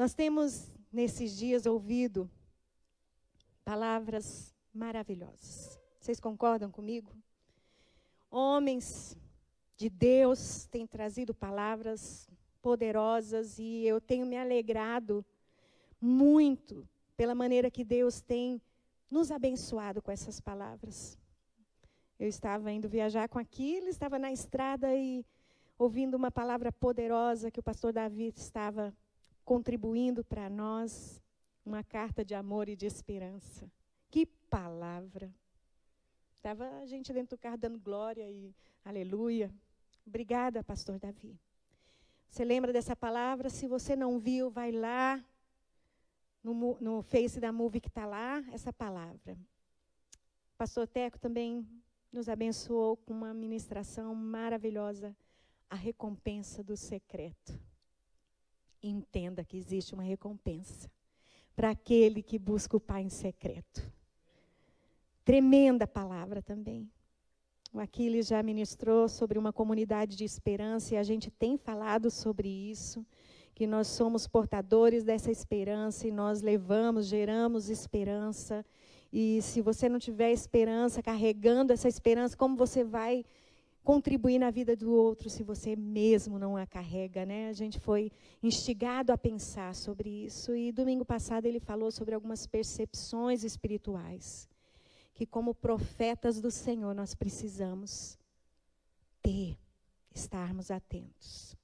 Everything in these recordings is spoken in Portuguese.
Nós temos, nesses dias, ouvido palavras maravilhosas. Vocês concordam comigo? Homens de Deus têm trazido palavras poderosas e eu tenho me alegrado muito pela maneira que Deus tem nos abençoado com essas palavras. Eu estava indo viajar com aquilo, estava na estrada e ouvindo uma palavra poderosa que o pastor Davi estava contribuindo para nós, uma carta de amor e de esperança. Que palavra! Estava a gente dentro do carro dando glória e aleluia. Obrigada, pastor Davi. Você lembra dessa palavra? Se você não viu, vai lá no Face da Move que está lá, essa palavra. O pastor Teco também nos abençoou com uma ministração maravilhosa, a recompensa do secreto. Entenda que existe uma recompensa para aquele que busca o Pai em secreto. Tremenda palavra também. O Aquiles já ministrou sobre uma comunidade de esperança e a gente tem falado sobre isso, que nós somos portadores dessa esperança e nós levamos, geramos esperança. E se você não tiver esperança, carregando essa esperança, como você vai contribuir na vida do outro se você mesmo não a carrega, né? A gente foi instigado a pensar sobre isso e domingo passado ele falou sobre algumas percepções espirituais que como profetas do Senhor nós precisamos estarmos atentos.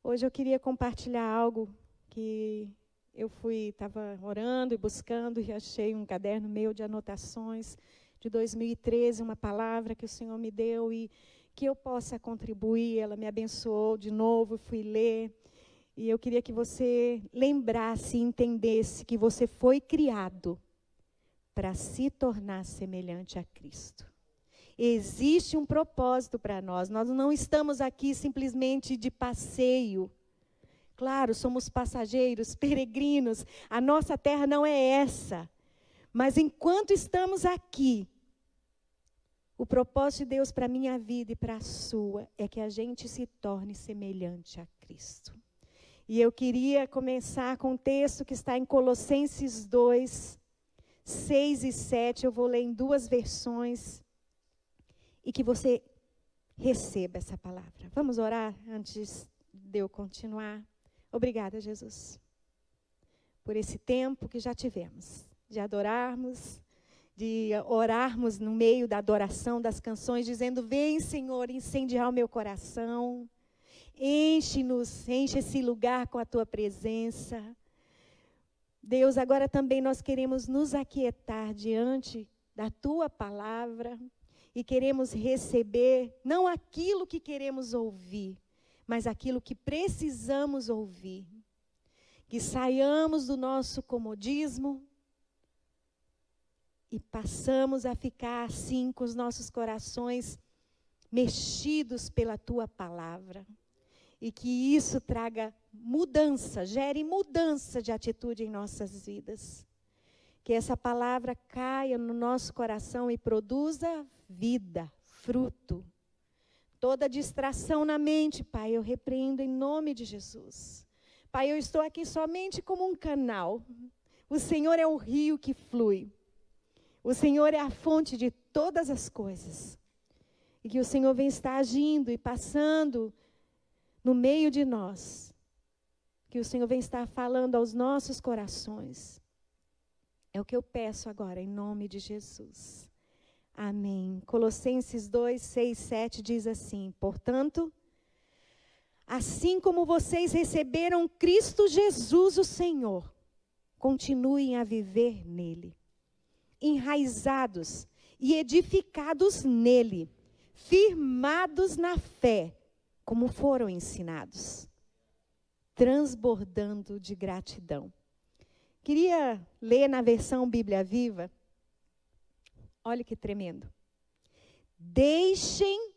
Hoje eu queria compartilhar algo que eu estava orando e buscando e achei um caderno meu de anotações de 2013, uma palavra que o Senhor me deu e que eu possa contribuir. Ela me abençoou de novo, fui ler. E eu queria que você lembrasse e entendesse que você foi criado para se tornar semelhante a Cristo. Existe um propósito para nós. Nós não estamos aqui simplesmente de passeio. Claro, somos passageiros, peregrinos. A nossa terra não é essa. Mas enquanto estamos aqui, o propósito de Deus para a minha vida e para a sua é que a gente se torne semelhante a Cristo. E eu queria começar com um texto que está em Colossenses 2, 6 e 7. Eu vou ler em duas versões e que você receba essa palavra. Vamos orar antes de eu continuar? Obrigada, Jesus, por esse tempo que já tivemos, de adorarmos, de orarmos no meio da adoração das canções, dizendo: vem, Senhor, incendiar o meu coração, enche-nos, enche esse lugar com a tua presença. Deus, agora também nós queremos nos aquietar diante da tua palavra e queremos receber, não aquilo que queremos ouvir, mas aquilo que precisamos ouvir. Que saiamos do nosso comodismo e passamos a ficar assim com os nossos corações mexidos pela tua palavra. E que isso traga mudança, gere mudança de atitude em nossas vidas. Que essa palavra caia no nosso coração e produza vida, fruto. Toda distração na mente, Pai, eu repreendo em nome de Jesus. Pai, eu estou aqui somente como um canal. O Senhor é o rio que flui. O Senhor é a fonte de todas as coisas. E que o Senhor vem estar agindo e passando no meio de nós. Que o Senhor vem estar falando aos nossos corações. É o que eu peço agora, em nome de Jesus. Amém. Colossenses 2, 6, 7 diz assim: portanto, assim como vocês receberam Cristo Jesus, o Senhor, continuem a viver nele, enraizados e edificados nele, firmados na fé, como foram ensinados, transbordando de gratidão. Queria ler na versão Bíblia Viva. Olha que tremendo. Deixem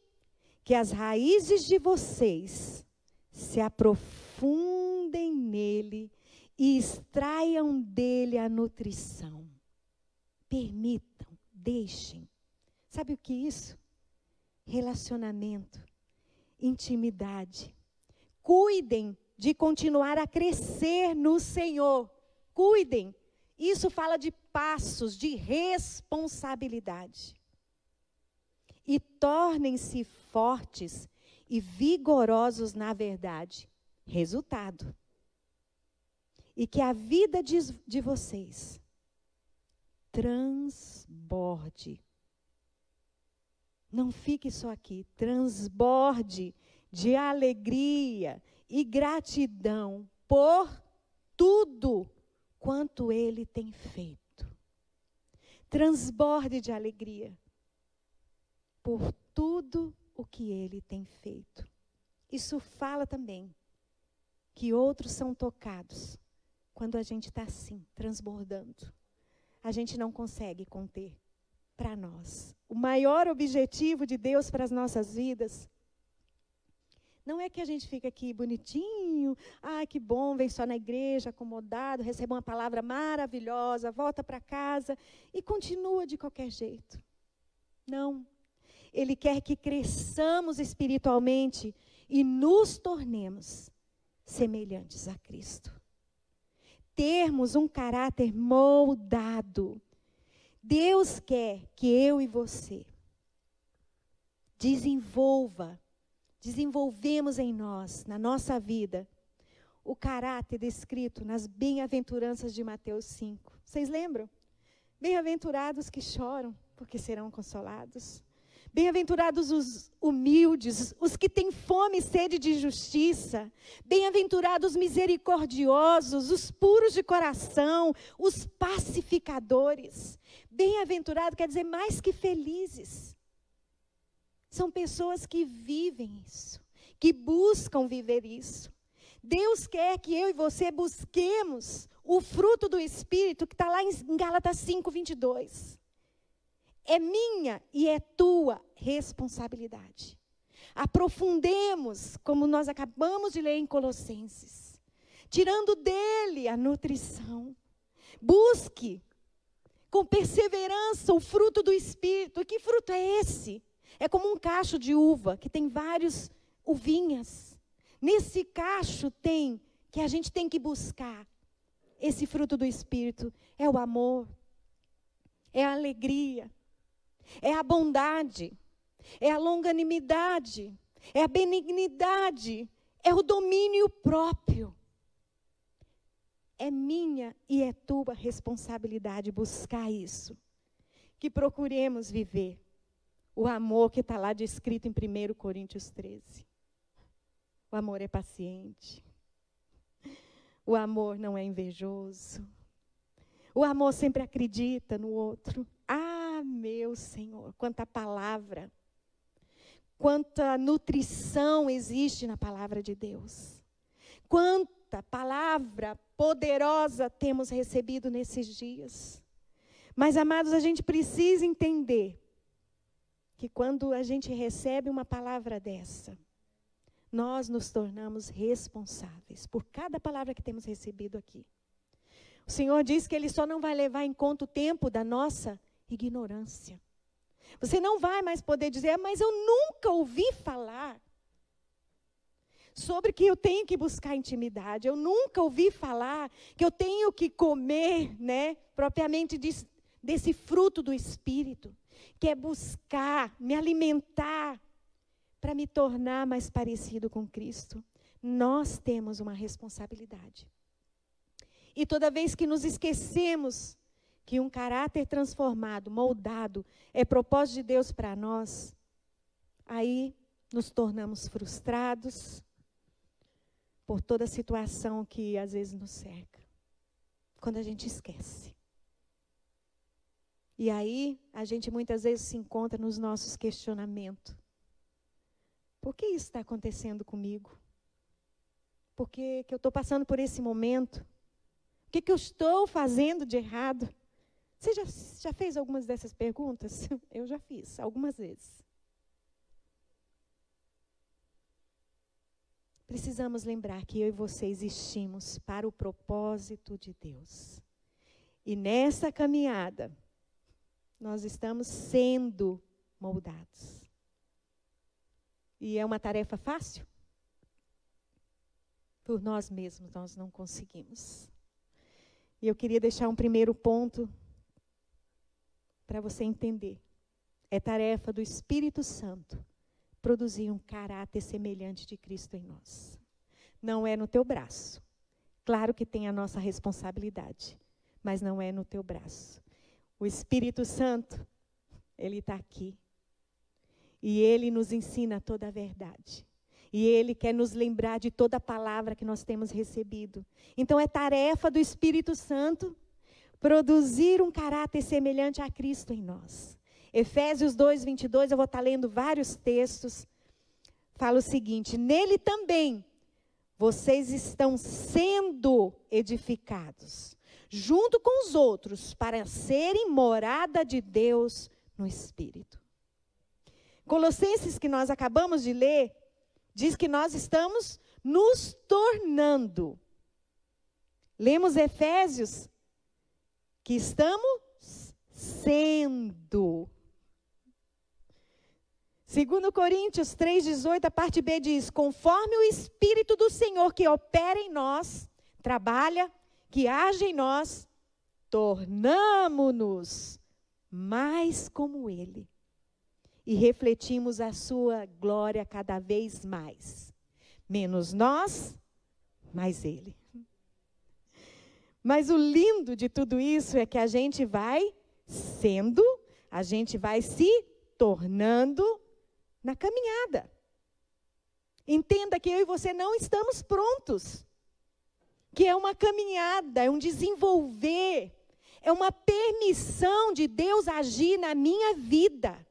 que as raízes de vocês se aprofundem nele e extraiam dele a nutrição. Permitam, deixem. Sabe o que é isso? Relacionamento, intimidade. Cuidem de continuar a crescer no Senhor. Cuidem, isso fala de passos, de responsabilidade. E tornem-se fortes e vigorosos na verdade. Resultado. E que a vida de vocês transborde. Não fique só aqui, transborde de alegria e gratidão por tudo quanto Ele tem feito. Transborde de alegria por tudo o que Ele tem feito. Isso fala também que outros são tocados quando a gente está assim, transbordando. A gente não consegue conter para nós. O maior objetivo de Deus para as nossas vidas não é que a gente fique aqui bonitinho, que bom, vem só na igreja, acomodado, recebe uma palavra maravilhosa, volta para casa e continua de qualquer jeito. Não. Ele quer que cresçamos espiritualmente e nos tornemos semelhantes a Cristo. Termos um caráter moldado. Deus quer que eu e você desenvolvemos em nós, na nossa vida, o caráter descrito nas bem-aventuranças de Mateus 5. Vocês lembram? Bem-aventurados que choram, porque serão consolados. Bem-aventurados os humildes, os que têm fome e sede de justiça. Bem-aventurados os misericordiosos, os puros de coração, os pacificadores. Bem-aventurado quer dizer mais que felizes. São pessoas que vivem isso, que buscam viver isso. Deus quer que eu e você busquemos o fruto do Espírito, que está lá em Gálatas 5:22. É minha e é tua responsabilidade. Aprofundemos, como nós acabamos de ler em Colossenses, tirando dele a nutrição. Busque com perseverança o fruto do Espírito. E que fruto é esse? É como um cacho de uva, que tem várias uvinhas. Nesse cacho que a gente tem que buscar esse fruto do Espírito. É o amor, é a alegria, é a bondade, é a longanimidade, é a benignidade, é o domínio próprio. É minha e é tua responsabilidade buscar isso. Que procuremos viver o amor que está lá descrito em 1 Coríntios 13. O amor é paciente. O amor não é invejoso. O amor sempre acredita no outro. Meu Senhor, quanta palavra, quanta nutrição existe na palavra de Deus. Quanta palavra poderosa temos recebido nesses dias. Mas, amados, a gente precisa entender que quando a gente recebe uma palavra dessa, nós nos tornamos responsáveis por cada palavra que temos recebido aqui. O Senhor diz que Ele só não vai levar em conta o tempo da nossa ignorância. Você não vai mais poder dizer, mas eu nunca ouvi falar sobre que eu tenho que buscar intimidade. Eu nunca ouvi falar que eu tenho que comer, propriamente desse fruto do Espírito, que é buscar, me alimentar, para me tornar mais parecido com Cristo. Nós temos uma responsabilidade. E toda vez que nos esquecemos que um caráter transformado, moldado, é propósito de Deus para nós, aí nos tornamos frustrados por toda situação que às vezes nos cerca. Quando a gente esquece. E aí, a gente muitas vezes se encontra nos nossos questionamentos. Por que isso está acontecendo comigo? Por que eu estou passando por esse momento? O que eu estou fazendo de errado? Você já fez algumas dessas perguntas? Eu já fiz, algumas vezes. Precisamos lembrar que eu e você existimos para o propósito de Deus. E nessa caminhada, nós estamos sendo moldados. E é uma tarefa fácil? Por nós mesmos, nós não conseguimos. E eu queria deixar um primeiro ponto para você entender. É tarefa do Espírito Santo produzir um caráter semelhante de Cristo em nós. Não é no teu braço. Claro que tem a nossa responsabilidade, mas não é no teu braço. O Espírito Santo, ele está aqui. E ele nos ensina toda a verdade. E ele quer nos lembrar de toda a palavra que nós temos recebido. Então é tarefa do Espírito Santo produzir um caráter semelhante a Cristo em nós. Efésios 2:22, eu vou estar lendo vários textos. Fala o seguinte: nele também vocês estão sendo edificados, junto com os outros, para serem morada de Deus no Espírito. Colossenses, que nós acabamos de ler, diz que nós estamos nos tornando. Lemos Efésios, que estamos sendo. 2 Coríntios 3:18, a parte B diz: conforme o Espírito do Senhor que opera em nós, trabalha, que age em nós, tornamo-nos mais como Ele. E refletimos a sua glória cada vez mais. Menos nós, mais Ele. Mas o lindo de tudo isso é que a gente vai sendo, a gente vai se tornando na caminhada. Entenda que eu e você não estamos prontos. Que é uma caminhada, é um desenvolver, é uma permissão de Deus agir na minha vida.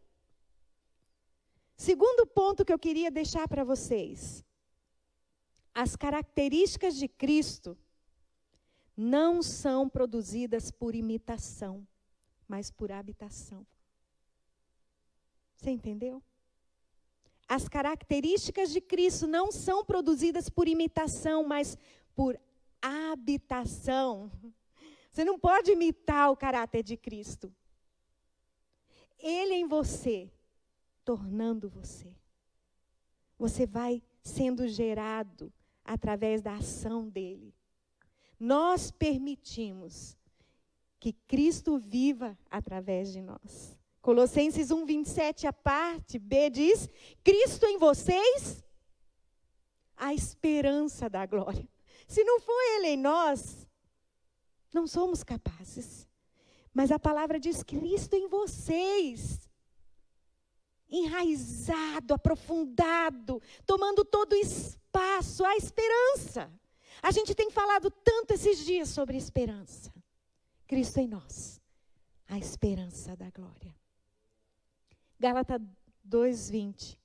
Segundo ponto que eu queria deixar para vocês. As características de Cristo não são produzidas por imitação, mas por habitação. Você entendeu? As características de Cristo não são produzidas por imitação, mas por habitação. Você não pode imitar o caráter de Cristo. Ele em você, tornando você. Você vai sendo gerado através da ação dele. Nós permitimos que Cristo viva através de nós. Colossenses 1:27, a parte B diz: Cristo em vocês, a esperança da glória. Se não for Ele em nós, não somos capazes. Mas a palavra diz: Cristo em vocês, enraizado, aprofundado, tomando todo o espaço, a esperança. A gente tem falado tanto esses dias sobre esperança. Cristo em nós, a esperança da glória. Gálatas 2:20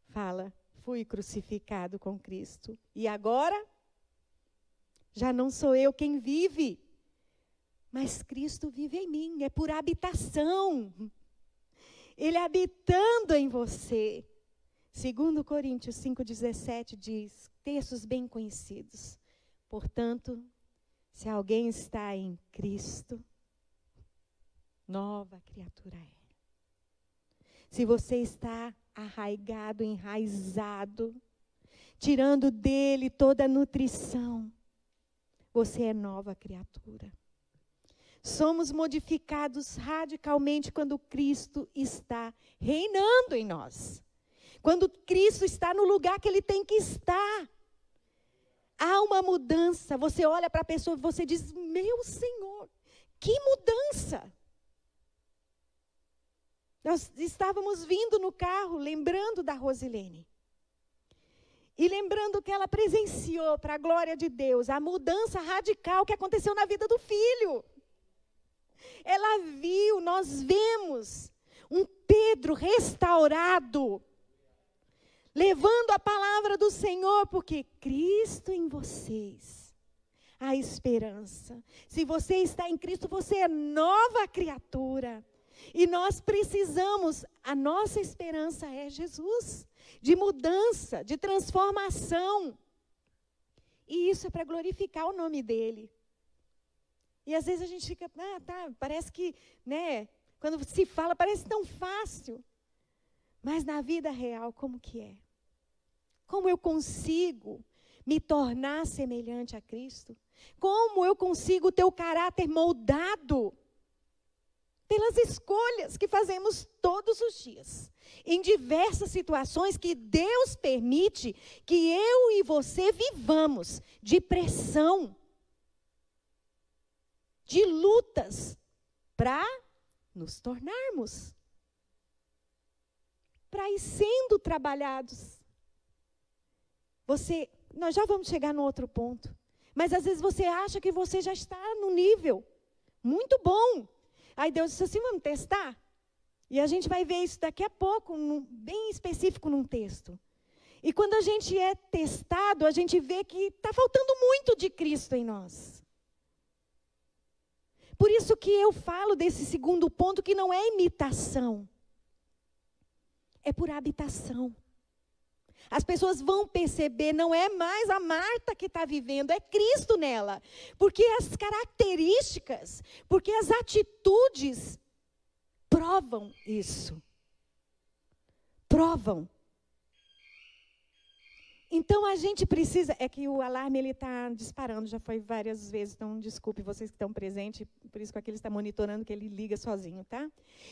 fala: fui crucificado com Cristo. E agora, já não sou eu quem vive, mas Cristo vive em mim. É por habitação. Ele habitando em você. 2 Coríntios 5:17 diz, textos bem conhecidos. Portanto, se alguém está em Cristo, nova criatura é. Se você está arraigado, enraizado, tirando dele toda a nutrição, você é nova criatura. Somos modificados radicalmente quando Cristo está reinando em nós. Quando Cristo está no lugar que Ele tem que estar. Há uma mudança. Você olha para a pessoa e você diz, meu Senhor, que mudança! Nós estávamos vindo no carro, lembrando da Rosilene. E lembrando que ela presenciou, para a glória de Deus, a mudança radical que aconteceu na vida do filho. Ela viu, nós vemos um Pedro restaurado, levando a palavra do Senhor, porque Cristo em vocês, a esperança. Se você está em Cristo, você é nova criatura. E nós precisamos, a nossa esperança é Jesus, de mudança, de transformação. E isso é para glorificar o nome dele. E às vezes a gente fica, parece que, quando se fala, parece tão fácil. Mas na vida real, como que é? Como eu consigo me tornar semelhante a Cristo? Como eu consigo ter o caráter moldado pelas escolhas que fazemos todos os dias, em diversas situações que Deus permite que eu e você vivamos, de pressão, de lutas, para nos tornarmos, para ir sendo trabalhados. Nós já vamos chegar no outro ponto, mas às vezes você acha que você já está no nível muito bom. Aí Deus disse assim, vamos testar? E a gente vai ver isso daqui a pouco, bem específico num texto. E quando a gente é testado, a gente vê que está faltando muito de Cristo em nós. Por isso que eu falo desse segundo ponto, que não é imitação. É por habitação. As pessoas vão perceber, não é mais a Marta que está vivendo, é Cristo nela. Porque as características, porque as atitudes provam isso. Provam. Então a gente precisa, é que o alarme ele está disparando, já foi várias vezes, então desculpe vocês que estão presentes, por isso que aquele está monitorando que ele liga sozinho, tá?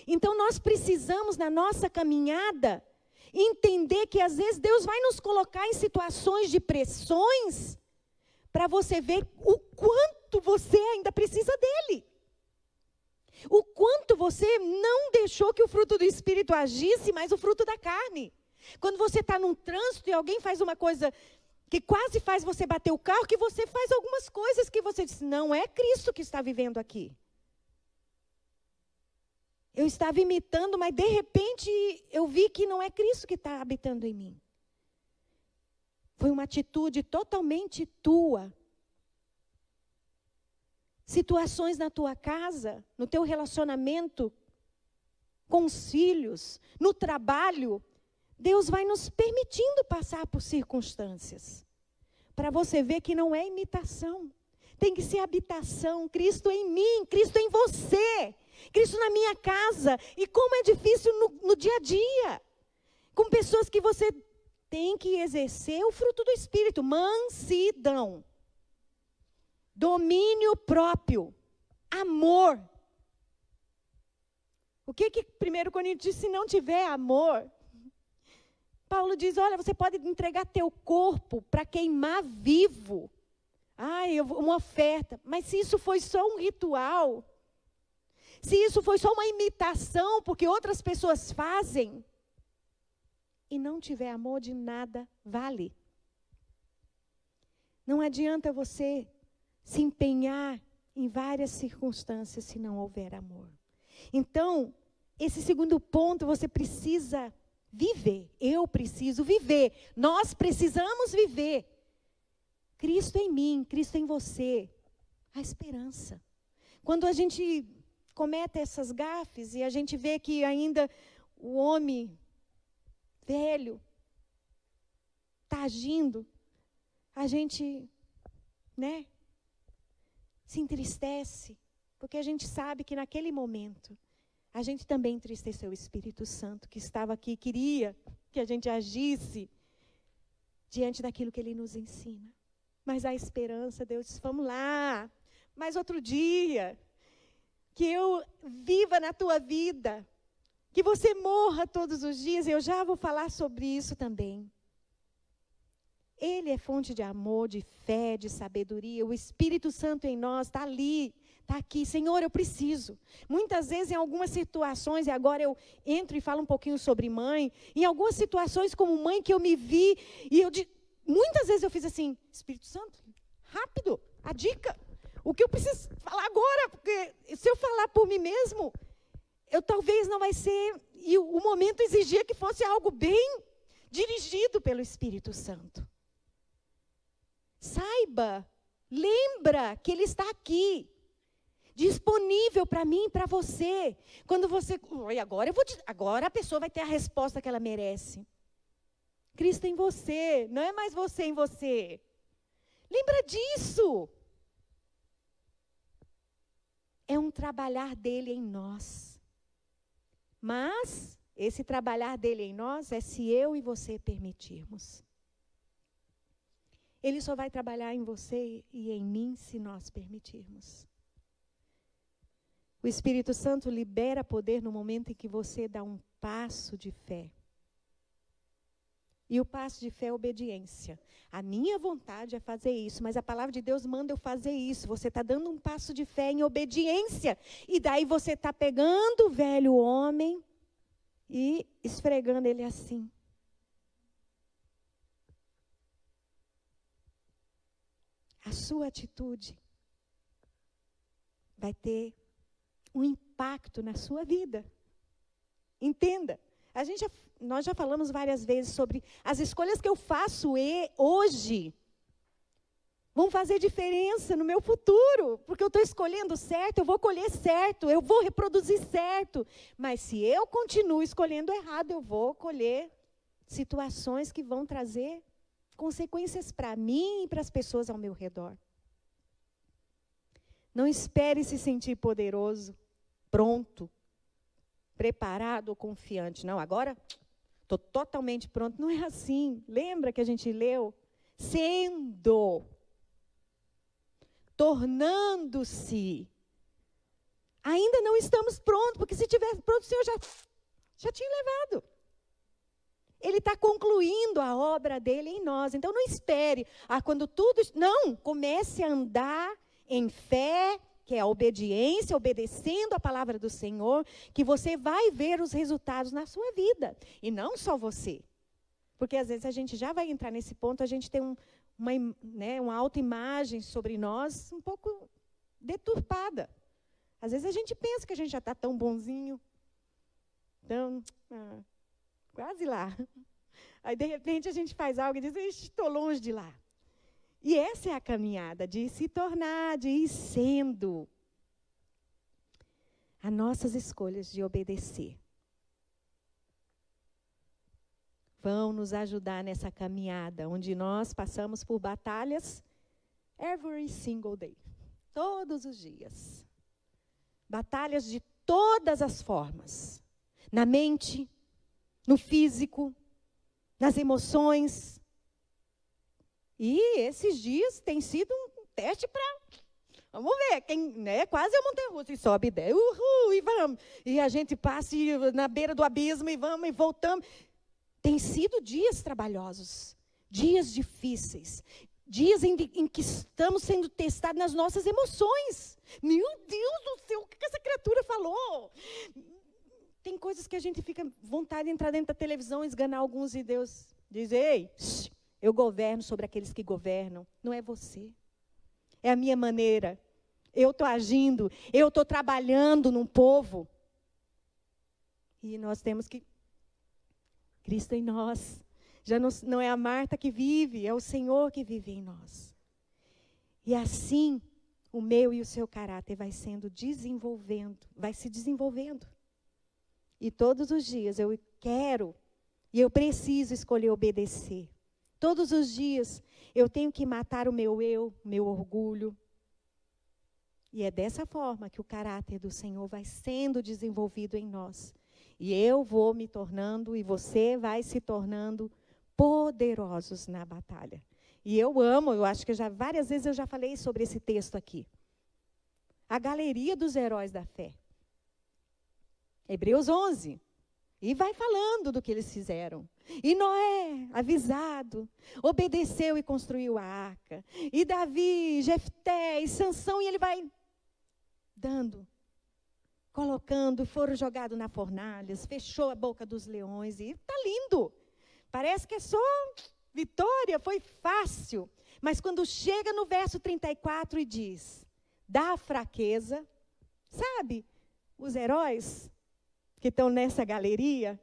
Então nós precisamos na nossa caminhada entender que às vezes Deus vai nos colocar em situações de pressões para você ver o quanto você ainda precisa dele. O quanto você não deixou que o fruto do Espírito agisse, mas o fruto da carne. Quando você está num trânsito e alguém faz uma coisa que quase faz você bater o carro, que você faz algumas coisas que você diz, não é Cristo que está vivendo aqui. Eu estava imitando, mas de repente eu vi que não é Cristo que está habitando em mim. Foi uma atitude totalmente tua. Situações na tua casa, no teu relacionamento com os filhos, no trabalho, Deus vai nos permitindo passar por circunstâncias. Para você ver que não é imitação. Tem que ser habitação. Cristo em mim, Cristo em você. Cristo na minha casa. E como é difícil no dia a dia. Com pessoas que você tem que exercer o fruto do Espírito. Mansidão. Domínio próprio. Amor. O que 1 Coríntios diz? Se não tiver amor, Paulo diz, olha, você pode entregar teu corpo para queimar vivo. Uma oferta. Mas se isso foi só um ritual, se isso foi só uma imitação, porque outras pessoas fazem, e não tiver amor, de nada vale. Não adianta você se empenhar em várias circunstâncias se não houver amor. Então, esse segundo ponto você precisa viver. Eu preciso viver. Nós precisamos viver. Cristo em mim, Cristo em você. A esperança. Quando a gente comete essas gafes e a gente vê que ainda o homem velho está agindo, a gente, se entristece, porque a gente sabe que naquele momento a gente também entristeceu o Espírito Santo, que estava aqui, queria que a gente agisse diante daquilo que Ele nos ensina. Mas a esperança, Deus disse, vamos lá, mais outro dia, que eu viva na tua vida, que você morra todos os dias, e eu já vou falar sobre isso também. Ele é fonte de amor, de fé, de sabedoria. O Espírito Santo em nós está ali, está aqui. Senhor, eu preciso. Muitas vezes, em algumas situações, e agora eu entro e falo um pouquinho sobre mãe, em algumas situações como mãe que eu me vi, e muitas vezes eu fiz assim, Espírito Santo, rápido, a dica. O que eu preciso falar agora? Porque se eu falar por mim mesmo, eu talvez não vai ser, e o momento exigia que fosse algo bem dirigido pelo Espírito Santo. Saiba, lembra que Ele está aqui, disponível para mim e para você. Quando você, agora a pessoa vai ter a resposta que ela merece. Cristo em você, não é mais você em você. Lembra disso. É um trabalhar dele em nós. Mas esse trabalhar dele em nós é se eu e você permitirmos. Ele só vai trabalhar em você e em mim se nós permitirmos. O Espírito Santo libera poder no momento em que você dá um passo de fé. E o passo de fé é obediência. A minha vontade é fazer isso, mas a palavra de Deus manda eu fazer isso. Você está dando um passo de fé em obediência. E daí você está pegando o velho homem e esfregando ele assim. A sua atitude vai ter um impacto na sua vida. Entenda. Nós já falamos várias vezes sobre as escolhas que eu faço hoje vão fazer diferença no meu futuro, porque eu estou escolhendo certo, eu vou colher certo, eu vou reproduzir certo. Mas se eu continuo escolhendo errado, eu vou colher situações que vão trazer consequências para mim e para as pessoas ao meu redor. Não espere se sentir poderoso, pronto, preparado ou confiante. Não, agora estou totalmente pronto. Não é assim. Lembra que a gente leu? Sendo, tornando-se. Ainda não estamos prontos, porque se tivesse pronto, o Senhor já tinha levado. Ele está concluindo a obra dele em nós. Então não espere. Quando tudo... Não, comece a andar em fé, que é a obediência, obedecendo a palavra do Senhor, que você vai ver os resultados na sua vida. E não só você. Porque às vezes a gente já vai entrar nesse ponto, a gente tem uma autoimagem sobre nós um pouco deturpada. Às vezes a gente pensa que a gente já está tão bonzinho, quase lá. Aí de repente a gente faz algo e diz, estou longe de lá. E essa é a caminhada de se tornar, de ir sendo. As nossas escolhas de obedecer vão nos ajudar nessa caminhada, onde nós passamos por batalhas every single day. Todos os dias. Batalhas de todas as formas. Na mente, no físico, nas emoções. E esses dias tem sido um teste para... Vamos ver, quase a montanha-russa, e sobe e desce, e vamos. E a gente passa na beira do abismo, e vamos, e voltamos. Tem sido dias trabalhosos, dias difíceis, dias em que estamos sendo testados nas nossas emoções. Meu Deus do céu, o que essa criatura falou? Tem coisas que a gente fica vontade de entrar dentro da televisão, esganar alguns, e Deus diz, ei, eu governo sobre aqueles que governam. Não é você. É a minha maneira. Eu estou agindo. Eu estou trabalhando num povo. E nós temos que... Cristo em nós. Já não é a Marta que vive, é o Senhor que vive em nós. E assim, o meu e o seu caráter vai se desenvolvendo. E todos os dias eu quero e eu preciso escolher obedecer. Todos os dias eu tenho que matar o meu eu, meu orgulho. E é dessa forma que o caráter do Senhor vai sendo desenvolvido em nós. E eu vou me tornando, e você vai se tornando poderosos na batalha. E eu acho que várias vezes eu já falei sobre esse texto aqui. A galeria dos heróis da fé. Hebreus 11. E vai falando do que eles fizeram. E Noé, avisado, obedeceu e construiu a arca. E Davi, Jefté e Sansão, e ele vai dando, colocando, foram jogados na fornalhas, fechou a boca dos leões, e está lindo. Parece que é só vitória, foi fácil. Mas quando chega no verso 34 e diz, da fraqueza, sabe, os heróis que estão nessa galeria,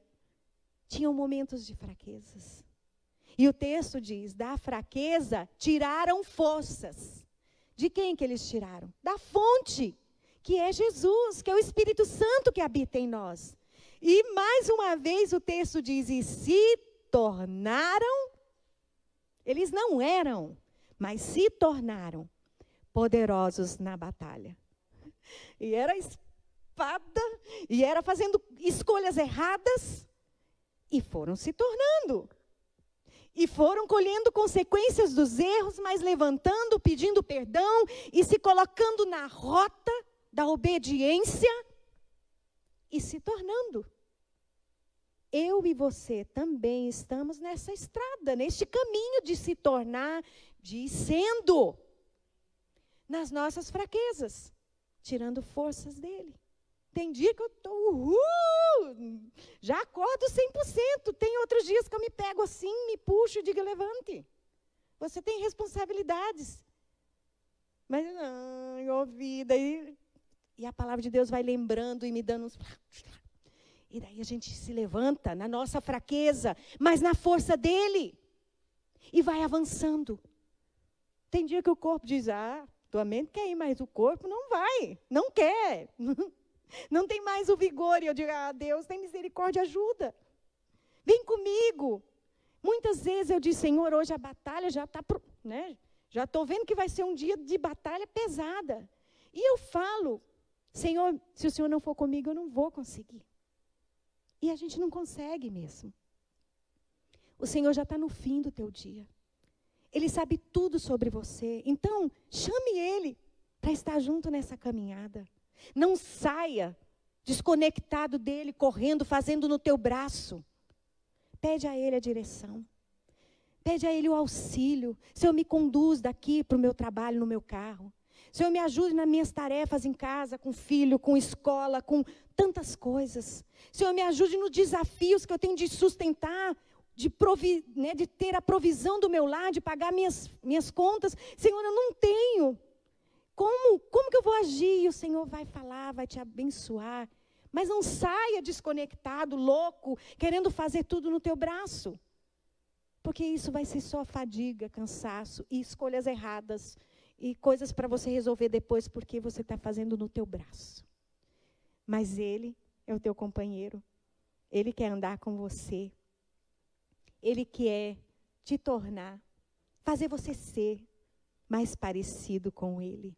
tinham momentos de fraquezas. E o texto diz, da fraqueza tiraram forças. De quem que eles tiraram? Da fonte, que é Jesus, que é o Espírito Santo que habita em nós. E mais uma vez o texto diz, e se tornaram, eles não eram, mas se tornaram poderosos na batalha. E era espada, e era fazendo escolhas erradas, e foram se tornando. E foram colhendo consequências dos erros, mas levantando, pedindo perdão e se colocando na rota da obediência e se tornando. Eu e você também estamos nessa estrada, neste caminho de se tornar, de ir sendo, nas nossas fraquezas, tirando forças dele. Tem dia que eu estou, já acordo 100%. Tem outros dias que eu me pego assim, me puxo e digo, levante. Você tem responsabilidades. Mas, não, vida. E a palavra de Deus vai lembrando e me dando uns... E daí a gente se levanta na nossa fraqueza, mas na força dele. E vai avançando. Tem dia que o corpo diz, tua mente quer ir, mas o corpo não vai, não quer. Não tem mais o vigor. E eu digo, Deus tem misericórdia, ajuda. Vem comigo. Muitas vezes eu digo, Senhor, hoje a batalha já está, né? Já estou vendo que vai ser um dia de batalha pesada. E eu falo, Senhor, se o Senhor não for comigo, eu não vou conseguir. E a gente não consegue mesmo. O Senhor já está no fim do teu dia. Ele sabe tudo sobre você. Então, chame Ele para estar junto nessa caminhada. Não saia desconectado dele, correndo, fazendo no teu braço. Pede a Ele a direção. Pede a Ele o auxílio. Senhor, me conduz daqui para o meu trabalho, no meu carro. Senhor, me ajude nas minhas tarefas em casa, com filho, com escola, com tantas coisas. Senhor, me ajude nos desafios que eu tenho de sustentar, de ter a provisão do meu lar, de pagar minhas contas. Senhor, eu não tenho. Como que eu vou agir? E o Senhor vai falar, vai te abençoar. Mas não saia desconectado, louco, querendo fazer tudo no teu braço. Porque isso vai ser só fadiga, cansaço e escolhas erradas. E coisas para você resolver depois, porque você está fazendo no teu braço. Mas Ele é o teu companheiro. Ele quer andar com você. Ele quer te tornar, fazer você ser mais parecido com Ele.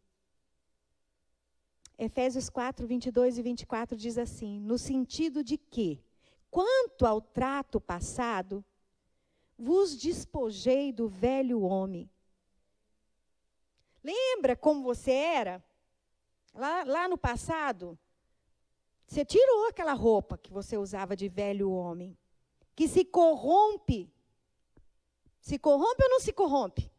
Efésios 4, 22 e 24 diz assim, no sentido de que, quanto ao trato passado, vos despojei do velho homem. Lembra como você era? Lá no passado, você tirou aquela roupa que você usava de velho homem, que se corrompe. Se corrompe ou não se corrompe?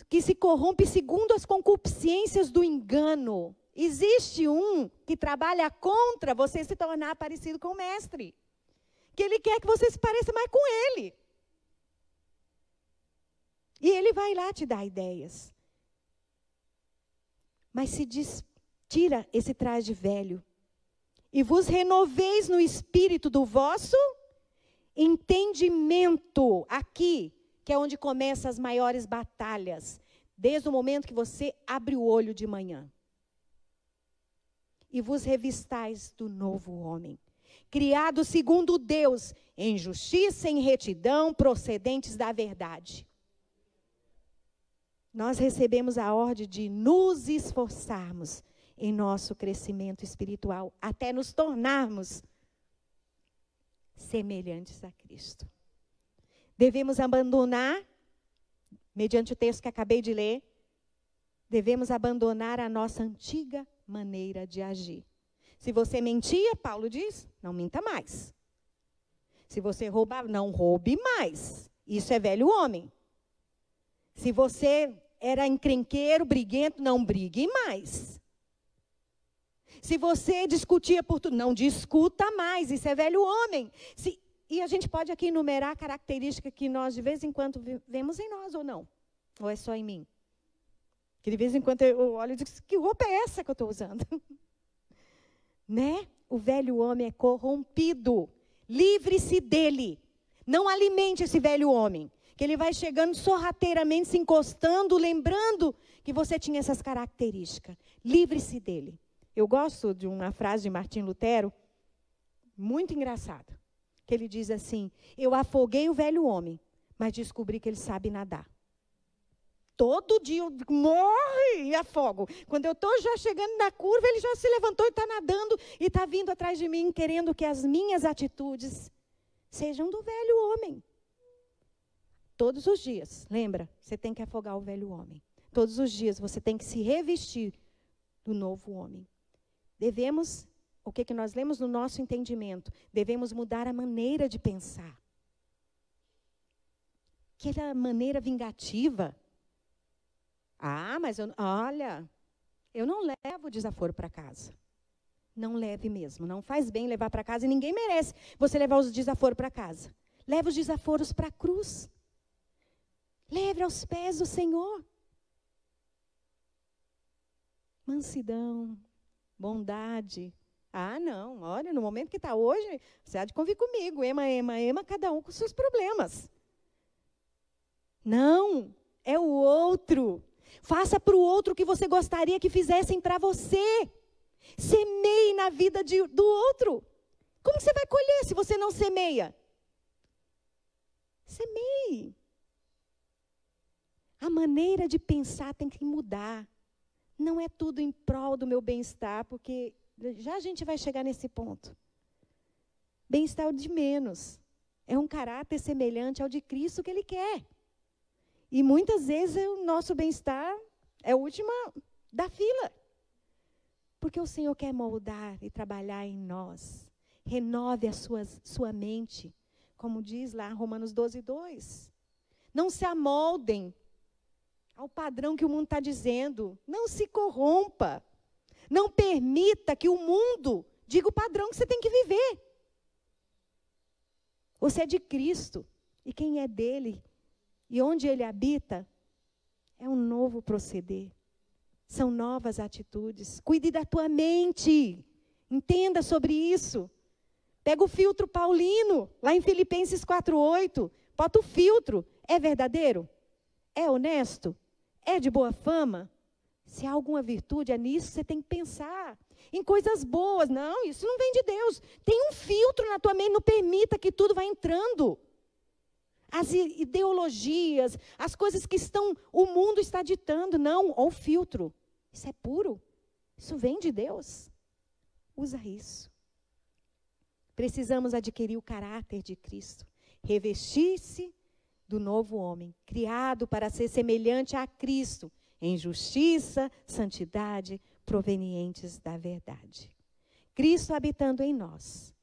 Que se corrompe segundo as concupiscências do engano. Existe um que trabalha contra você se tornar parecido com o mestre. Que ele quer que você se pareça mais com ele. E ele vai lá te dar ideias. Mas tira esse traje velho. E vos renoveis no espírito do vosso entendimento. Aqui, que é onde começam as maiores batalhas. Desde o momento que você abre o olho de manhã. E vos revistais do novo homem. Criado segundo Deus, em justiça e em retidão, procedentes da verdade. Nós recebemos a ordem de nos esforçarmos em nosso crescimento espiritual, até nos tornarmos semelhantes a Cristo. Devemos abandonar, mediante o texto que acabei de ler, devemos abandonar a nossa antiga maneira de agir. Se você mentia, Paulo diz, não minta mais. Se você roubava, não roube mais. Isso é velho homem. Se você era encrenqueiro, briguento, não brigue mais. Se você discutia por tudo, não discuta mais. Isso é velho homem. E a gente pode aqui enumerar a característica que nós de vez em quando vemos em nós ou não? Ou é só em mim? Que de vez em quando eu olho e digo, que roupa é essa que eu estou usando? Né? O velho homem é corrompido. Livre-se dele. Não alimente esse velho homem. Que ele vai chegando sorrateiramente, se encostando, lembrando que você tinha essas características. Livre-se dele. Eu gosto de uma frase de Martim Lutero, muito engraçada. Que ele diz assim, eu afoguei o velho homem, mas descobri que ele sabe nadar. Todo dia eu morro e afogo. Quando eu estou já chegando na curva, ele já se levantou e está nadando e está vindo atrás de mim, querendo que as minhas atitudes sejam do velho homem. Todos os dias, lembra? Você tem que afogar o velho homem. Todos os dias você tem que se revestir do novo homem. Devemos, o que nós lemos no nosso entendimento? Devemos mudar a maneira de pensar. Aquela maneira vingativa. Mas olha, eu não levo desaforo para casa. Não leve mesmo, não faz bem levar para casa e ninguém merece você levar os desaforos para casa. Leve os desaforos para a cruz. Leve aos pés do Senhor. Mansidão, bondade. Não, olha, no momento que está hoje, você há de convir comigo. Ema, cada um com seus problemas. Não, é o outro. Faça para o outro o que você gostaria que fizessem para você. Semeie na vida do outro. Como você vai colher se você não semeia? Semeie. A maneira de pensar tem que mudar. Não é tudo em prol do meu bem-estar, porque já a gente vai chegar nesse ponto. Bem-estar é o de menos. É um caráter semelhante ao de Cristo que Ele quer. E muitas vezes o nosso bem-estar é a última da fila. Porque o Senhor quer moldar e trabalhar em nós. Renove a sua mente. Como diz lá Romanos 12:2. Não se amoldem ao padrão que o mundo está dizendo. Não se corrompa. Não permita que o mundo diga o padrão que você tem que viver. Você é de Cristo. E quem é dele e onde ele habita é um novo proceder. São novas atitudes. Cuide da tua mente. Entenda sobre isso. Pega o filtro paulino, lá em Filipenses 4:8. Bota o filtro. É verdadeiro? É honesto? É de boa fama? Se há alguma virtude, é nisso que você tem que pensar. Em coisas boas. Não, isso não vem de Deus. Tem um filtro na tua mente, não permita que tudo vá entrando. As ideologias, as coisas que o mundo está ditando. Não, olha o filtro. Isso é puro. Isso vem de Deus. Usa isso. Precisamos adquirir o caráter de Cristo. Revestir-se do novo homem, criado para ser semelhante a Cristo, em justiça, santidade, provenientes da verdade. Cristo habitando em nós.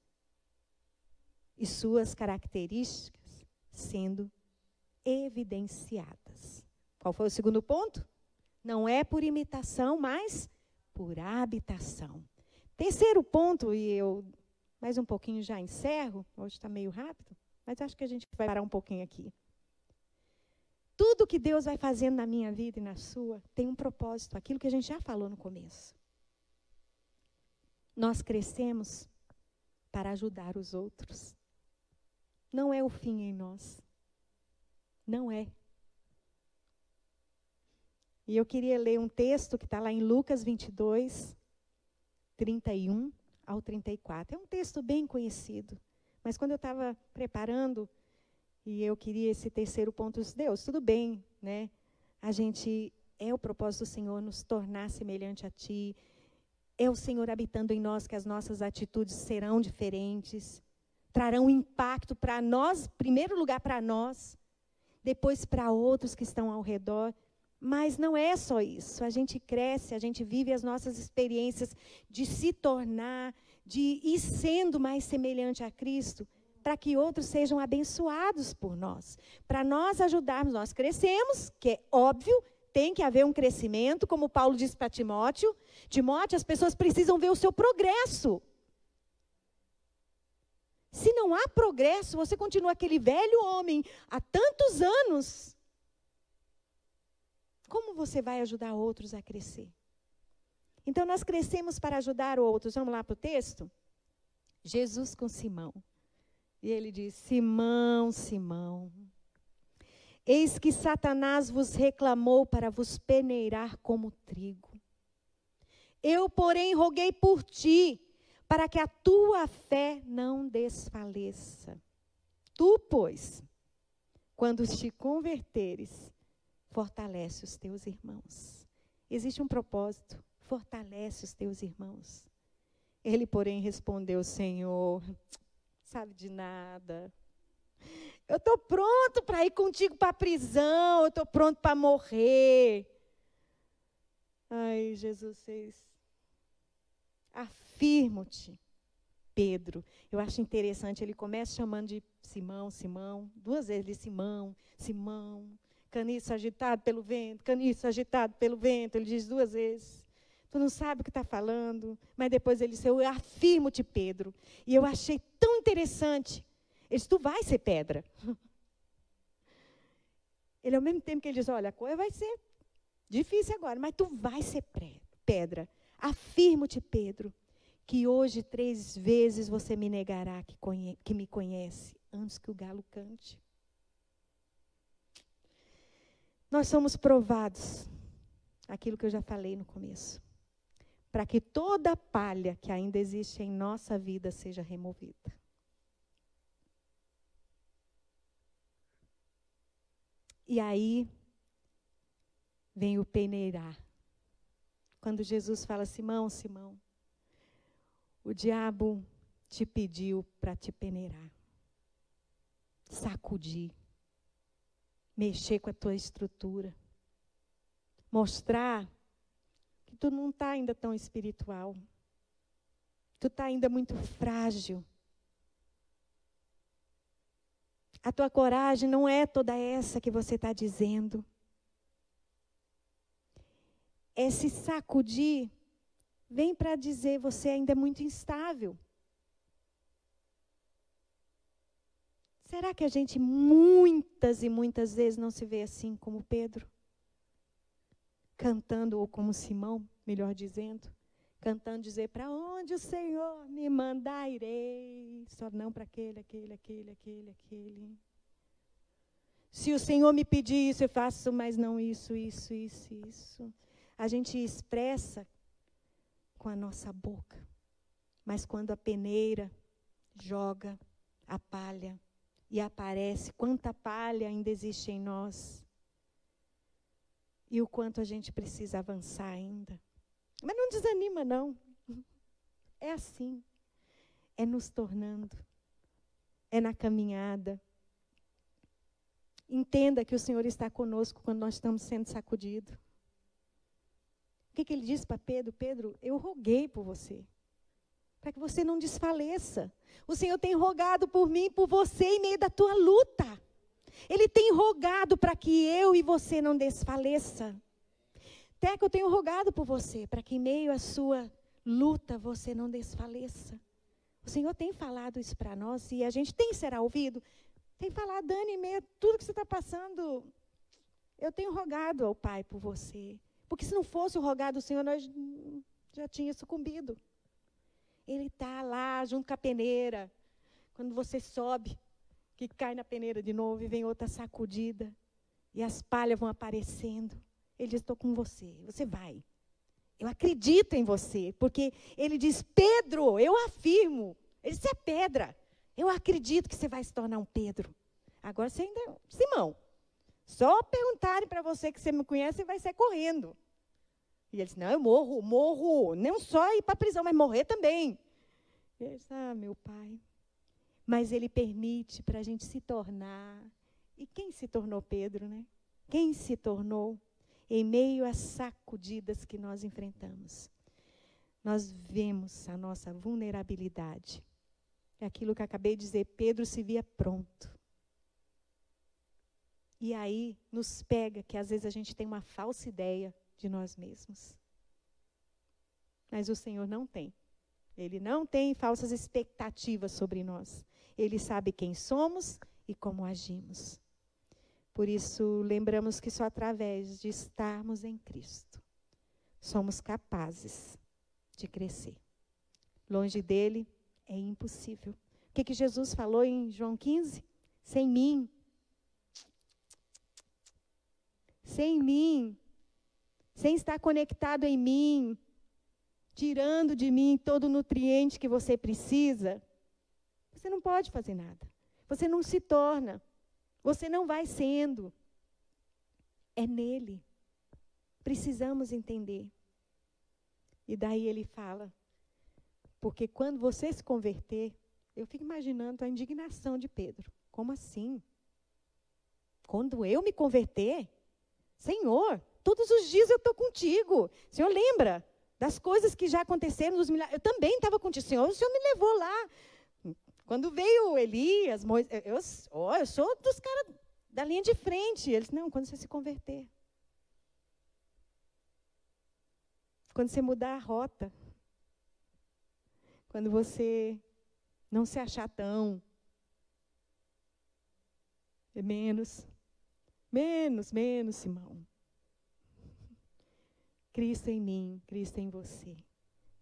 E suas características sendo evidenciadas. Qual foi o segundo ponto? Não é por imitação, mas por habitação. Terceiro ponto, e eu mais um pouquinho já encerro, hoje está meio rápido, mas acho que a gente vai parar um pouquinho aqui. Tudo que Deus vai fazendo na minha vida e na sua tem um propósito, aquilo que a gente já falou no começo. Nós crescemos para ajudar os outros. Não é o fim em nós. Não é. E eu queria ler um texto que está lá em Lucas 22, 31 ao 34. É um texto bem conhecido. Mas quando eu estava preparando, e eu queria esse terceiro ponto de Deus, tudo bem, né? É o propósito do Senhor nos tornar semelhante a Ti. É o Senhor habitando em nós que as nossas atitudes serão diferentes. Trarão impacto para nós, em primeiro lugar para nós, depois para outros que estão ao redor. Mas não é só isso. A gente cresce, a gente vive as nossas experiências de se tornar, de ir sendo mais semelhante a Cristo, para que outros sejam abençoados por nós. Para nós ajudarmos, nós crescemos, que é óbvio, tem que haver um crescimento, como Paulo disse para Timóteo. Timóteo, as pessoas precisam ver o seu progresso. Se não há progresso, você continua aquele velho homem há tantos anos. Como você vai ajudar outros a crescer? Então, nós crescemos para ajudar outros. Vamos lá para o texto? Jesus com Simão. E ele diz: Simão, Simão, eis que Satanás vos reclamou para vos peneirar como trigo. Eu, porém, roguei por ti, para que a tua fé não desfaleça. Tu, pois, quando te converteres, fortalece os teus irmãos. Existe um propósito, fortalece os teus irmãos. Ele, porém, respondeu: Senhor, sabe de nada. Eu estou pronto para ir contigo para a prisão, eu estou pronto para morrer. Ai, Jesus fez. Afirmo-te, Pedro. Eu acho interessante, ele começa chamando de Simão, Simão, 2 vezes ele, Simão, Simão, caniço agitado pelo vento, caniço agitado pelo vento, ele diz 2 vezes. Tu não sabe o que está falando, mas depois ele disse, eu afirmo-te, Pedro. E eu achei tão interessante. Ele disse, tu vai ser pedra. Ele, ao mesmo tempo que ele diz, olha, a coisa vai ser difícil agora, mas tu vai ser pedra. Afirmo-te, Pedro, que hoje 3 vezes você me negará que me conhece, antes que o galo cante. Nós somos provados, aquilo que eu já falei no começo, para que toda palha que ainda existe em nossa vida seja removida. E aí vem o peneirar. Quando Jesus fala, Simão, Simão, o diabo te pediu para te peneirar, sacudir, mexer com a tua estrutura, mostrar que tu não está ainda tão espiritual, tu está ainda muito frágil. A tua coragem não é toda essa que você está dizendo. Esse sacudir vem para dizer, você ainda é muito instável. Será que a gente muitas e muitas vezes não se vê assim como Pedro? Cantando, ou como Simão, melhor dizendo, cantando, dizer, para onde o Senhor me mandar irei, só não para aquele. Se o Senhor me pedir isso, eu faço, mas não isso. A gente expressa com a nossa boca, mas quando a peneira joga a palha e aparece quanta palha ainda existe em nós e o quanto a gente precisa avançar ainda. Mas não desanima, não. É assim. É nos tornando. É na caminhada. Entenda que o Senhor está conosco quando nós estamos sendo sacudidos. O que ele disse para Pedro? Pedro, eu roguei por você, para que você não desfaleça. O Senhor tem rogado por mim, por você, em meio da tua luta. Ele tem rogado para que eu e você não desfaleça. Teca, eu tenho rogado por você, para que em meio à sua luta você não desfaleça. O Senhor tem falado isso para nós e a gente será ouvido. Tem falado, Dani, em meio a tudo que você está passando, eu tenho rogado ao Pai por você. Porque se não fosse o rogado do Senhor, nós já tínhamos sucumbido. Ele está lá, junto com a peneira. Quando você sobe, que cai na peneira de novo e vem outra sacudida. E as palhas vão aparecendo. Ele diz, estou com você, você vai. Eu acredito em você. Porque ele diz, Pedro, eu afirmo. Ele disse, é pedra. Eu acredito que você vai se tornar um Pedro. Agora você ainda é Simão. Só perguntarem para você que você me conhece, você vai sair correndo. E ele disse, não, eu morro. Não só ir para a prisão, mas morrer também. Ele disse, meu pai. Mas ele permite para a gente se tornar. E quem se tornou Pedro, né? Quem se tornou em meio às sacudidas que nós enfrentamos? Nós vemos a nossa vulnerabilidade. É aquilo que eu acabei de dizer, Pedro se via pronto. E aí nos pega que às vezes a gente tem uma falsa ideia de nós mesmos. Mas o Senhor não tem. Ele não tem falsas expectativas sobre nós. Ele sabe quem somos e como agimos. Por isso, lembramos que só através de estarmos em Cristo somos capazes de crescer. Longe dele é impossível. O que Jesus falou em João 15? Sem mim, sem estar conectado em mim, tirando de mim todo o nutriente que você precisa, você não pode fazer nada. Você não se torna. Você não vai sendo. É nele. Precisamos entender. E daí ele fala, porque quando você se converter, Eu fico imaginando a indignação de Pedro. Como assim? Quando eu me converter, Senhor, todos os dias eu estou contigo. O Senhor lembra das coisas que já aconteceram, dos milagres. Eu também estava contigo. O Senhor me levou lá. Quando veio Elias, Moisés, eu sou dos caras da linha de frente. Eles, não, quando você se converter. Quando você mudar a rota. Quando você não se achar tão. Menos, Simão. Cristo em mim, Cristo em você.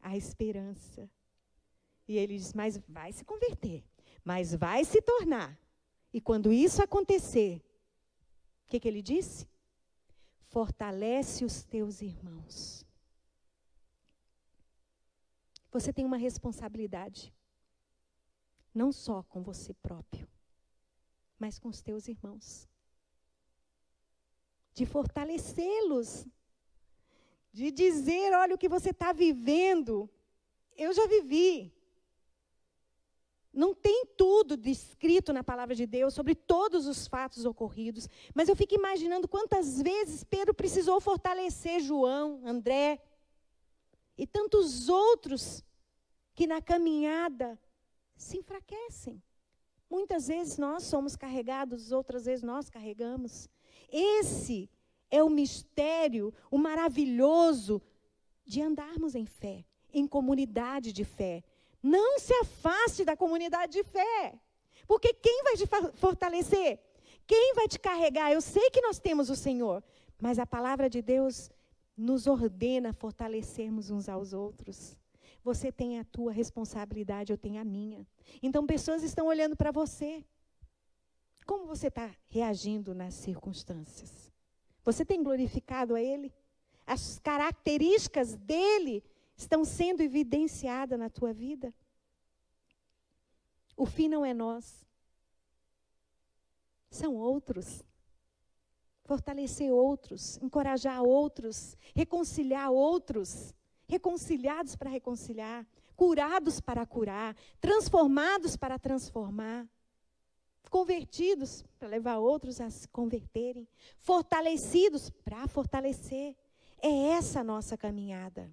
A esperança. E ele diz, mas vai se converter. Mas vai se tornar. E quando isso acontecer, o que ele disse? Fortalece os teus irmãos. Você tem uma responsabilidade. Não só com você próprio, mas com os teus irmãos. De fortalecê-los. De dizer, olha o que você está vivendo. Eu já vivi. Não tem tudo descrito na palavra de Deus sobre todos os fatos ocorridos. Mas eu fico imaginando quantas vezes Pedro precisou fortalecer João, André e tantos outros que na caminhada se enfraquecem. Muitas vezes nós somos carregados, outras vezes nós carregamos. Esse é o mistério, o maravilhoso de andarmos em fé, em comunidade de fé. Não se afaste da comunidade de fé. Porque quem vai te fortalecer? Quem vai te carregar? Eu sei que nós temos o Senhor, mas a palavra de Deus nos ordena fortalecermos uns aos outros. Você tem a tua responsabilidade, eu tenho a minha. Então, pessoas estão olhando para você. Como você está reagindo nas circunstâncias? Você tem glorificado a Ele? As características dEle estão sendo evidenciadas na tua vida? O fim não é nós. São outros. Fortalecer outros, encorajar outros, reconciliar outros. Reconciliados para reconciliar, curados para curar, transformados para transformar, convertidos para levar outros a se converterem, fortalecidos para fortalecer. É essa a nossa caminhada.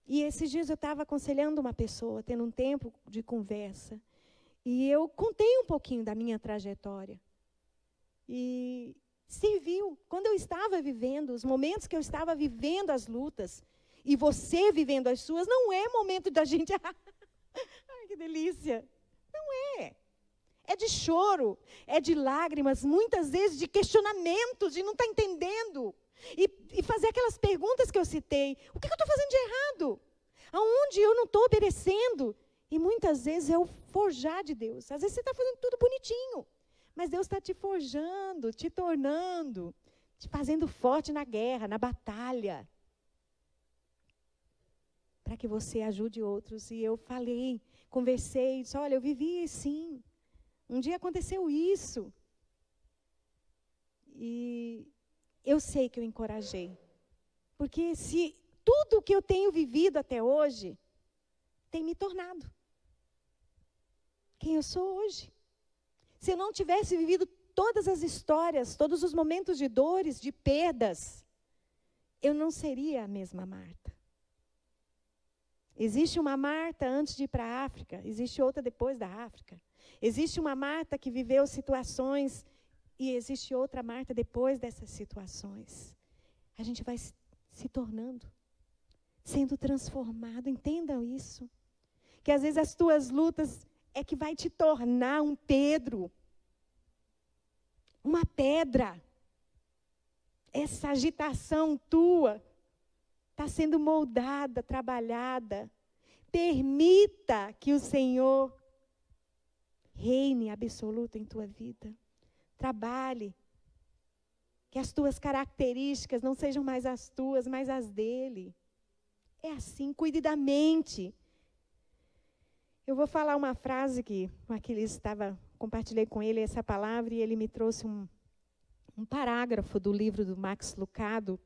E esses dias eu estava aconselhando uma pessoa, tendo um tempo de conversa, e eu contei um pouquinho da minha trajetória. E serviu. Quando eu estava vivendo, os momentos que eu estava vivendo as lutas, e você vivendo as suas, não é momento da gente... Ai, que delícia! Não é. É de choro, é de lágrimas, muitas vezes de questionamentos, de não estar entendendo. E fazer aquelas perguntas que eu citei. O que eu estou fazendo de errado? Aonde eu não estou obedecendo? E muitas vezes é o forjar de Deus. Às vezes você está fazendo tudo bonitinho. Mas Deus está te forjando, te tornando, te fazendo forte na guerra, na batalha. Para que você ajude outros. E eu falei, conversei, disse, olha, eu vivi sim. Um dia aconteceu isso. E eu sei que eu encorajei. Porque se tudo o que eu tenho vivido até hoje tem me tornado quem eu sou hoje. Se eu não tivesse vivido todas as histórias, todos os momentos de dores, de perdas, eu não seria a mesma Marta. Existe uma Marta antes de ir para a África, existe outra depois da África. Existe uma Marta que viveu situações e existe outra Marta depois dessas situações. A gente vai se tornando, sendo transformado, entendam isso. Que às vezes as tuas lutas é que vai te tornar um Pedro, uma pedra. Essa agitação tua está sendo moldada, trabalhada. Permita que o Senhor reine absoluto em tua vida. Trabalhe. Que as tuas características não sejam mais as tuas, mas as dele. É assim, cuide da mente. Eu vou falar uma frase que o Aquiles compartilhei com ele essa palavra, e ele me trouxe um parágrafo do livro do Max Lucado,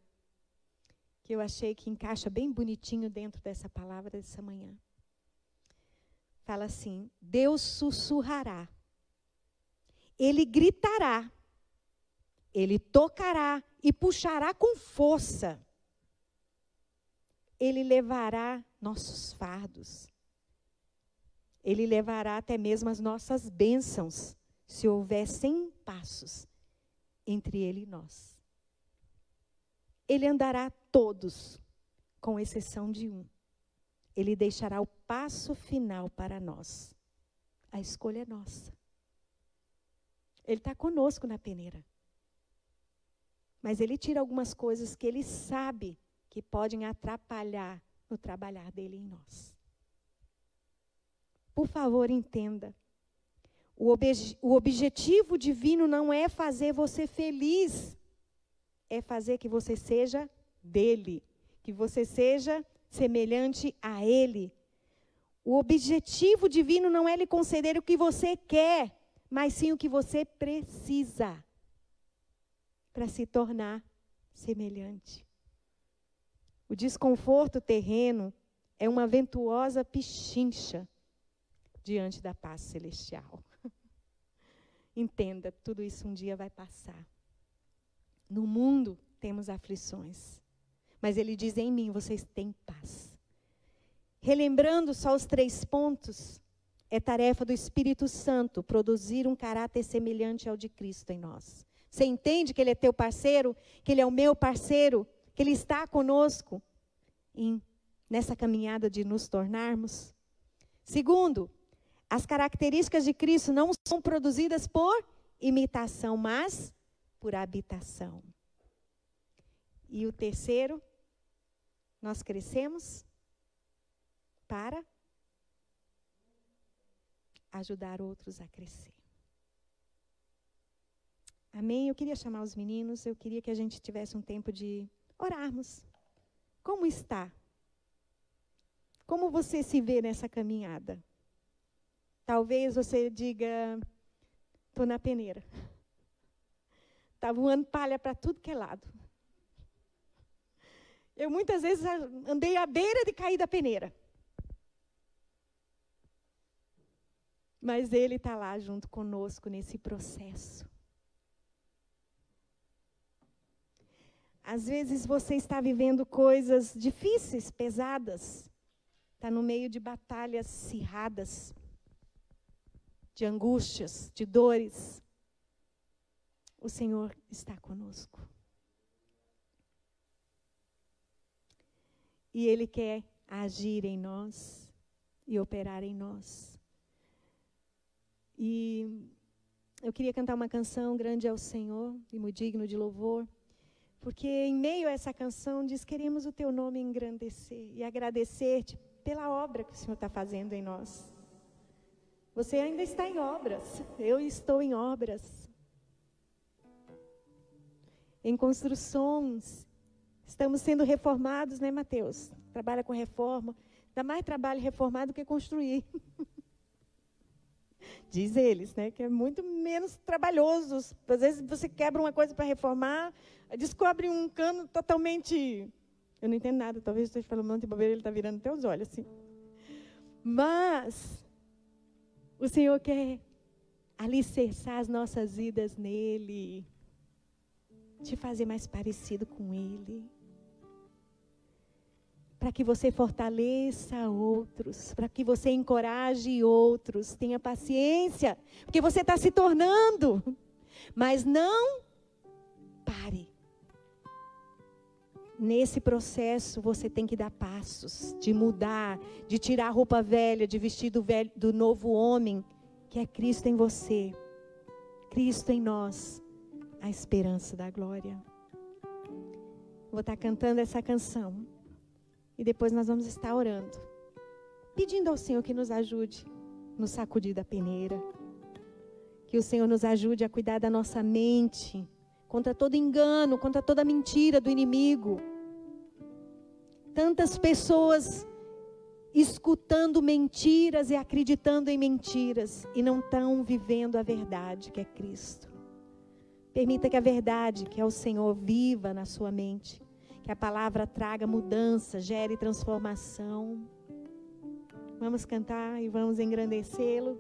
que eu achei que encaixa bem bonitinho dentro dessa palavra dessa manhã. Fala assim: Deus sussurrará, Ele gritará, Ele tocará e puxará com força. Ele levará nossos fardos. Ele levará até mesmo as nossas bênçãos, se houver 100 passos entre Ele e nós. Ele andará todos, com exceção de um. Ele deixará o passo final para nós. A escolha é nossa. Ele está conosco na peneira. Mas Ele tira algumas coisas que Ele sabe que podem atrapalhar no trabalhar dEle em nós. Por favor, entenda. O objetivo divino não é fazer você feliz. É fazer que você seja dEle. Que você seja semelhante a Ele. O objetivo divino não é lhe conceder o que você quer, mas sim o que você precisa para se tornar semelhante. O desconforto terreno é uma venturosa pichincha diante da paz celestial. Entenda, tudo isso um dia vai passar. No mundo temos aflições, mas Ele diz: em mim vocês têm paz. Relembrando só os 3 pontos, é tarefa do Espírito Santo produzir um caráter semelhante ao de Cristo em nós. Você entende que Ele é teu parceiro, que Ele é o meu parceiro, que Ele está conosco nessa caminhada de nos tornarmos? Segundo, as características de Cristo não são produzidas por imitação, mas por habitação. E o terceiro, nós crescemos para ajudar outros a crescer. Amém? Eu queria chamar os meninos, eu queria que a gente tivesse um tempo de orarmos. Como está? Como você se vê nessa caminhada? Talvez você diga: estou na peneira. Está voando palha para tudo que é lado. Eu muitas vezes andei à beira de cair da peneira. Mas Ele está lá junto conosco nesse processo. Às vezes você está vivendo coisas difíceis, pesadas. Está no meio de batalhas acirradas, de angústias, de dores. O Senhor está conosco. E Ele quer agir em nós e operar em nós. E eu queria cantar uma canção: Grande é o Senhor e muito digno de louvor. Porque em meio a essa canção diz: queremos o Teu nome engrandecer e agradecer-Te pela obra que o Senhor está fazendo em nós. Você ainda está em obras, eu estou em obras. Em construções, estamos sendo reformados, né, Mateus? Trabalha com reforma, dá mais trabalho reformar do que construir. Diz eles, né, que é muito menos trabalhoso. Às vezes você quebra uma coisa para reformar, descobre um cano totalmente... Eu não entendo nada, talvez eu esteja falando um monte de bobeira, ele está virando até os olhos assim. Mas o Senhor quer alicerçar as nossas vidas nele, te fazer mais parecido com Ele, para que você fortaleça outros, para que você encoraje outros, tenha paciência, porque você está se tornando, mas não pare. Nesse processo você tem que dar passos, de mudar, de tirar a roupa velha, de vestir do novo homem, que é Cristo em você, Cristo em nós, a esperança da glória. Vou estar cantando essa canção. E depois nós vamos estar orando, pedindo ao Senhor que nos ajude no sacudir da peneira. Que o Senhor nos ajude a cuidar da nossa mente, contra todo engano, contra toda mentira do inimigo. Tantas pessoas escutando mentiras e acreditando em mentiras, e não estão vivendo a verdade que é Cristo. Permita que a verdade, que é o Senhor, viva na sua mente. Que a palavra traga mudança, gere transformação. Vamos cantar e vamos engrandecê-lo.